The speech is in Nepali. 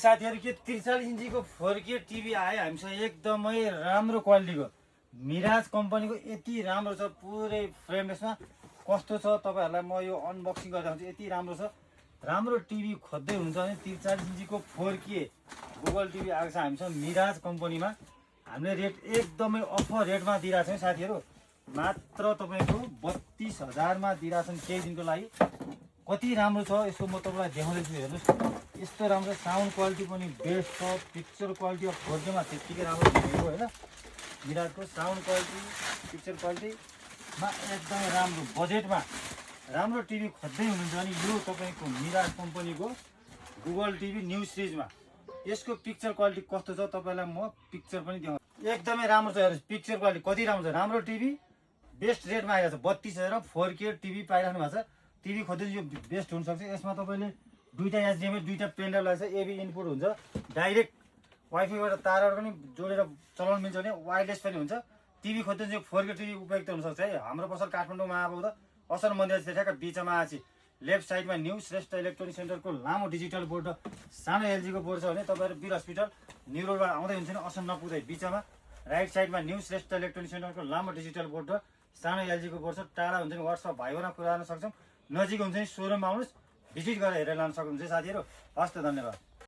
साथीहरु के 43 इन्चीको 4K टिभी आयो हामीसँग एकदमै राम्रो क्वालिटीको मिराज कम्पनीको यति राम्रो छ पुरै फ्रेमलेसमा कस्तो छ तपाईहरुलाई म यो अनबक्सिङ गर्दा हुन्छ यति राम्रो छ राम्रो टिभी खोज्दै हुन्छ भने 43 इन्चीको 4K गुगल टिभी आएको छ हामीसँग मिराज कम्पनीमा हामीले रेट एकदमै अफर रेटमा दिइराछौँ साथीहरु मात्र तपाईको 32,000 मा दिइराछौँ केही दिनको लागि कति राम्रो छ यसको म तपाईलाई देखाउँदै छु हेर्नुस् यस्तो राम्रो साउन्ड क्वालिटी पनि बेस्ट छ पिक्चर क्वालिटी अफ 4K मा त्यतिकै राम्रो दिएको हैन मिराजको साउन्ड क्वालिटी पिक्चर क्वालिटी मा एकदमै राम्रो बजेटमा राम्रो टिभी खोज्दै हुनुहुन्छ भने यो तपाईको मिराज कम्पनीको गुगल टिभी न्यू सिरिजमा यसको पिक्चर क्वालिटी कस्तो छ तपाईलाई म पिक्चर पनि देखाउँछु एकदमै राम्रो छ हेर्नुस् पिक्चर क्वालिटी कति राम्रो छ राम्रो टिभी बेस्ट रेटमा आइरहेको छ 32,000 4K टिभी पाइराख्नु भएको छ टिभी खोज्दै यो बेस्ट हुन सक्छ यसमा तपाईले दुईटा HDMI दुईटा पेन ड्राइभ लाग्छ एबी इनपुट हुन्छ डाइरेक्ट वाइफाईबाट तारहरु पनि जोडेर चलाउन मिल्छ भने वायरलेस पनि हुन्छ टिभी खोज्दै यो 4K टिभी उपयुक्त हुन सक्छ है हाम्रो पसल काठमाडौँमा आएको त असल मन्दिर ठ्याक्क बिचमा आछि लेफ्ट साइडमा न्यू श्रेष्ठ इलेक्ट्रोनिक सेन्टरको लामो डिजिटल बोर्ड र सानो एलजी को बोर्ड छ भने तपाईहरु वीर हस्पिटल न्यू रोडबाट आउँदै हुन्छ नि असल नपुग्दै बिचमा राइट साइडमा न्यू श्रेष्ठ इलेक्ट्रोनिक सेन्टरको लामो डिजिटल बोर्ड र सानो एलजी को बोर्ड छ टाढा हुन्छ नि व्हाट्सएप भाइबरमा कुरा गर्न सक्छौं नजिक हुन्छ नि सोरुममा आउनुस् भिजिट गरेर हेरेर लान सक्नुहुन्छ साथीहरु हस्त धन्यवाद।